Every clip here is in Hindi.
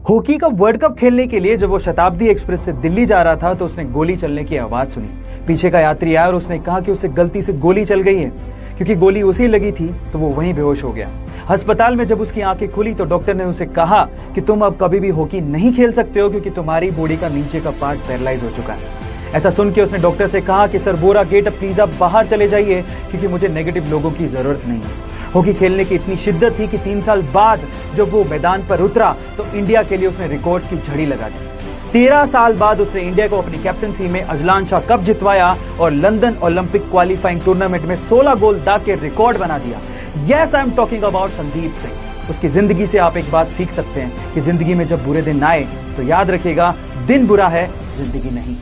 हॉकी का वर्ल्ड कप खेलने के लिए जब वो शताब्दी एक्सप्रेस से दिल्ली जा रहा था तो उसने गोली चलने की आवाज सुनी। पीछे का यात्री आया और उसने कहा कि उसे गलती से गोली चल गई है। क्योंकि गोली उसे लगी थी तो वो वहीं बेहोश हो गया। अस्पताल में जब उसकी आंखें खुली तो डॉक्टर ने उसे कहा कि तुम अब कभी भी हॉकी नहीं खेल सकते हो क्योंकि तुम्हारी बॉडी का नीचे का पार्ट पैरालाइज हो चुका है। ऐसा सुन के उसने डॉक्टर से कहा कि सर वोरा गेट, अब प्लीज आप बाहर चले जाइए क्योंकि मुझे नेगेटिव लोगों की जरूरत नहीं है। हॉकी खेलने की इतनी शिद्दत थी कि 3 साल बाद जब वो मैदान पर उतरा तो इंडिया के लिए उसने रिकॉर्ड्स की झड़ी लगा दी। 13 साल बाद उसने इंडिया को अपनी कैप्टनसी में अजलान शाह कप जितवाया और लंदन ओलंपिक क्वालिफाइंग टूर्नामेंट में 16 गोल दाग के रिकॉर्ड बना दिया। Yes, I am talking about Sandeep Singh. उसकी जिंदगी से आप एक बात सीख सकते हैं कि जिंदगी में जब बुरे दिन आए तो याद रखिएगा, दिन बुरा है, जिंदगी नहीं।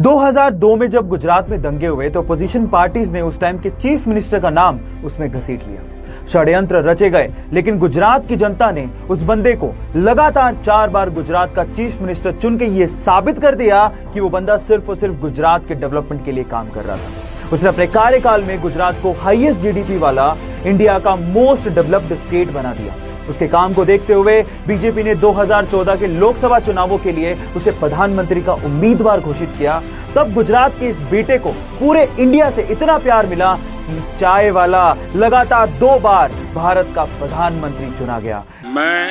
2002 में जब गुजरात में दंगे हुए तो अपोजिशन पार्टीज ने उस टाइम के चीफ मिनिस्टर का नाम उसमें घसीट लिया। षड्यंत्र रचे गए, लेकिन गुजरात की जनता ने उस बंदे को लगातार 4 बार गुजरात का चीफ मिनिस्टर चुन के ये साबित कर दिया कि वो बंदा सिर्फ और सिर्फ गुजरात के डेवलपमेंट के लिए काम कर रहा था। उसने अपने कार्यकाल में गुजरात को हाईएस्ट जीडीपी वाला इंडिया का मोस्ट डेवलप्ड स्टेट बना दिया। उसके काम को देखते हुए बीजेपी ने 2014 के लोकसभा चुनावों के लिए उसे प्रधानमंत्री का उम्मीदवार घोषित किया। तब गुजरात के इस बेटे को पूरे इंडिया से इतना प्यार मिला कि चाय वाला लगातार 2 बार भारत का प्रधानमंत्री चुना गया। मैं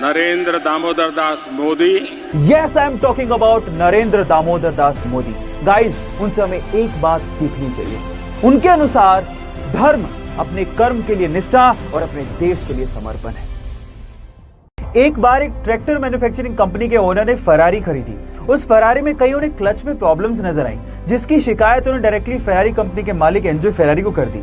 Narendra Damodar Das Modi. Yes, I am talking about Narendra Damodar Das Modi. Guys, उनसे हमें एक बात सीखनी चाहिए। उनके अनुसार धर्म अपने कर्म के लिए निष्ठा और अपने देश के लिए समर्पण है। एक बार एक ट्रैक्टर मैन्युफैक्चरिंग कंपनी के ओनर ने फरारी खरीदी। उस फरारी में कई उन्हें क्लच में प्रॉब्लम्स नजर आई, जिसकी शिकायत उन्होंने डायरेक्टली फरारी कंपनी के मालिक एंजो फेरारी को कर दी।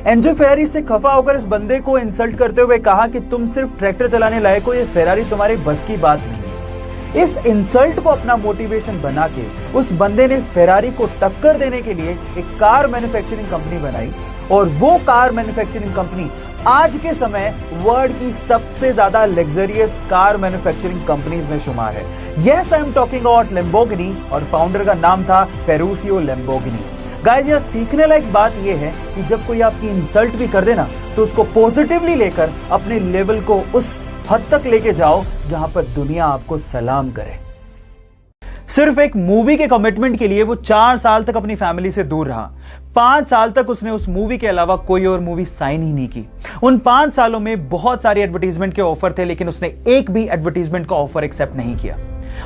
एंजो फेरारी से खफा होकर इस बंदे को इंसल्ट करते हुए कहा कि तुम सिर्फ ट्रैक्टर चलाने लायक हो, ये फेरारी तुम्हारे बस की बात नहीं है। इस इंसल्ट को अपना मोटिवेशन बना के उस बंदे ने फेरारी को टक्कर देने के लिए एक कार मैन्युफैक्चरिंग कंपनी बनाई और वो कार मैन्युफैक्चरिंग कंपनी आज के समय वर्ल्ड की सबसे ज्यादा लग्जरियस कार मैन्युफैक्चरिंग कंपनीज में शुमार है। Yes, I am talking about Lamborghini और फाउंडर का नाम था फेरुशियो लैम्बोर्गिनी। गाइस, यह सीखने लायक बात यह है कि जब कोई आपकी इंसल्ट भी कर देना तो उसको पॉजिटिवली लेकर अपने लेवल को उस हद तक लेके जाओ जहां पर दुनिया आपको सलाम करे। सिर्फ एक मूवी के कमिटमेंट के लिए वो 4 साल तक अपनी फैमिली से दूर रहा। 5 साल तक उसने उस मूवी के अलावा कोई और मूवी साइन ही नहीं की। उन 5 सालों में बहुत सारे एडवर्टीजमेंट के ऑफर थे, लेकिन उसने एक भी एडवर्टीजमेंट का ऑफर एक्सेप्ट नहीं किया।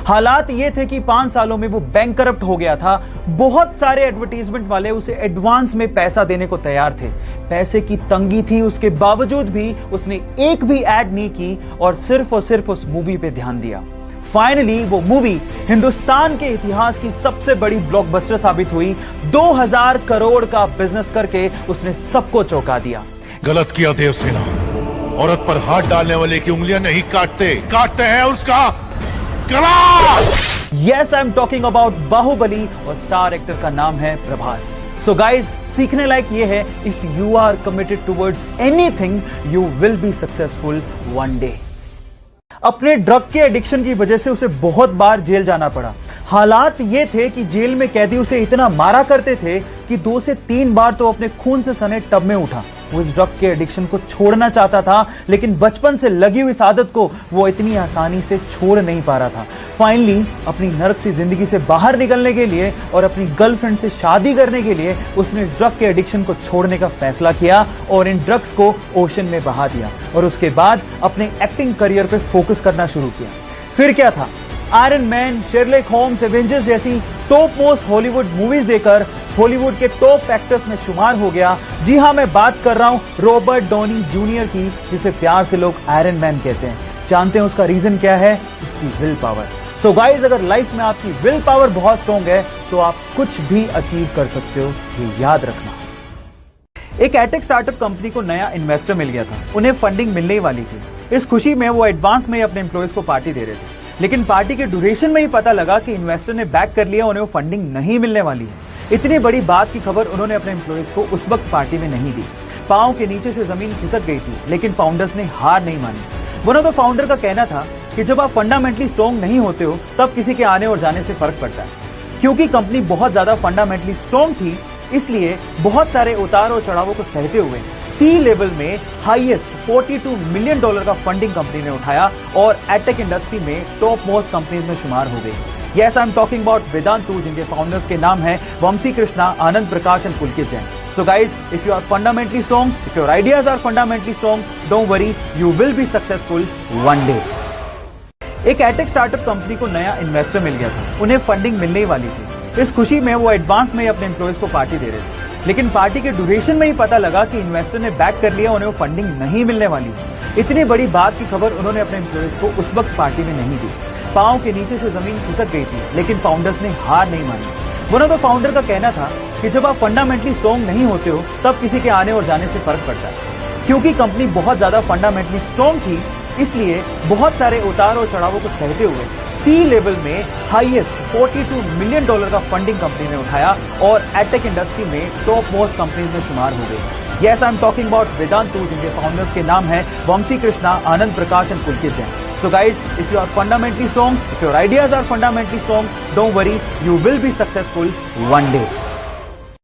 हालात ये थे कि 5 सालों में वो बैंकरप्ट हो गया था। बहुत सारे एडवर्टीजमेंट वाले उसे एडवांस में पैसा देने को तैयार थे। पैसे की तंगी थी, उसके बावजूद भी उसने एक भी एड नहीं की और सिर्फ उस मूवी पे ध्यान दिया। फाइनली वो मूवी हिंदुस्तान के इतिहास की सबसे बड़ी ब्लॉकबस्टर साबित हुई। 2000 करोड़ का बिजनेस करके उसने सबको चौंका दिया। गलत किया देवसेना, औरत पर हाथ डालने वाले की उंगलियां नहीं काटते हैं उसका गला। Yes, I am talking about Baahubali और स्टार एक्टर का नाम है प्रभास। सो गाइज, सीखने लायक ये है, if you are committed towards anything you will be successful one day. अपने ड्रग के एडिक्शन की वजह से उसे बहुत बार जेल जाना पड़ा। हालात ये थे कि जेल में कैदी उसे इतना मारा करते थे कि 2 से 3 बार तो अपने खून से सने टब में उठा। वो इस ड्रग के एडिक्शन को छोड़ना चाहता था, लेकिन बचपन से लगी हुई इस आदत को वो इतनी आसानी से छोड़ नहीं पा रहा था। फाइनली अपनी नरक सी जिंदगी से बाहर निकलने के लिए और अपनी गर्लफ्रेंड से शादी करने के लिए उसने ड्रग के एडिक्शन को छोड़ने का फैसला किया और इन ड्रग्स को ओशन में बहा दिया और उसके बाद अपने एक्टिंग करियर पे फोकस करना शुरू किया। फिर क्या था, Iron Man, Sherlock Holmes, Avengers जैसी टॉप मोस्ट हॉलीवुड मूवीज देकर हॉलीवुड के टॉप एक्टर्स में शुमार हो गया। जी हां, मैं बात कर रहा हूं रॉबर्ट डॉनी जूनियर की, जिसे प्यार से लोग आयरन मैन कहते हैं। जानते हैं उसका रीजन क्या है? उसकी विल पावर। सो गाइज, अगर लाइफ में आपकी विल पावर बहुत स्ट्रॉन्ग है तो आप कुछ भी अचीव कर सकते हो, ये याद रखना। एक एटेक स्टार्टअप कंपनी को नया इन्वेस्टर मिल गया था। उन्हें फंडिंग मिलने वाली थी। इस खुशी में वो एडवांस में अपने एम्प्लॉयज को पार्टी दे रहे थे, लेकिन पार्टी के ड्यूरेशन में ही पता लगा कि इन्वेस्टर ने बैक कर लिया, उन्हें वो फंडिंग नहीं मिलने वाली है। इतनी बड़ी बात की खबर उन्होंने अपने एम्प्लॉयज को उस वक्त पार्टी में नहीं दी। पांव के नीचे से जमीन खिसक गई थी, लेकिन फाउंडर्स ने हार नहीं मानी। वन ऑफ द फाउंडर का कहना था कि जब आप फंडामेंटली स्ट्रॉन्ग नहीं होते हो तब किसी के आने और जाने से फर्क पड़ता है। क्योंकि कंपनी बहुत ज्यादा फंडामेंटली स्ट्रॉन्ग थी, इसलिए बहुत सारे उतार और चढ़ावों को सहते हुए सी लेवल में हाईएस्ट $42 मिलियन का फंडिंग कंपनी ने उठाया और एडटेक इंडस्ट्री में टॉप मोस्ट कंपनीज में शुमार हो गई। Yes, I'm talking about Vedantu, जिनके फाउंडर्स के नाम हैं Vamsi Krishna, Anand Prakash and Pulkit Jain. So guys, if you are fundamentally strong, if your ideas are fundamentally strong, don't worry, you will be successful one day. एक एडटेक स्टार्टअप कंपनी को नया इन्वेस्टर मिल गया था, उन्हें फंडिंग मिलने ही वाली थी। इस खुशी में वो एडवांस में ही अपने एम्प्लॉयज को पार्टी दे रहे थे, लेकिन पार्टी के ड्यूरेशन में ही पता लगा कि इन्वेस्टर ने बैक कर लिया, उन्हें वो फंडिंग नहीं मिलने वाली। इतनी बड़ी बात की खबर उन्होंने अपने एम्प्लॉयज को उस वक्त पार्टी में नहीं दी। पांव के नीचे से जमीन खिसक गई थी, लेकिन फाउंडर्स ने हार नहीं मानी। वन ऑफ द फाउंडर का कहना था कि जब आप फंडामेंटली स्ट्रॉन्ग नहीं होते हो तब किसी के आने और जाने से फर्क पड़ता है। क्योंकि कंपनी बहुत ज्यादा फंडामेंटली स्ट्रॉन्ग थी, इसलिए बहुत सारे उतार और चढ़ावों को सहते हुए सी लेवल में हाईएस्ट $42 मिलियन का फंडिंग कंपनी ने उठाया और एडटेक इंडस्ट्री में टॉप मोस्ट कंपनीज में शुमार हो गई। Yes, I'm talking about Vedantu, जिनके फाउंडर्स के नाम हैं Vamsi Krishna, Anand Prakash and Pulkit Jain. So guys, if you are fundamentally strong, if your ideas are fundamentally strong, don't worry, you will be successful one day.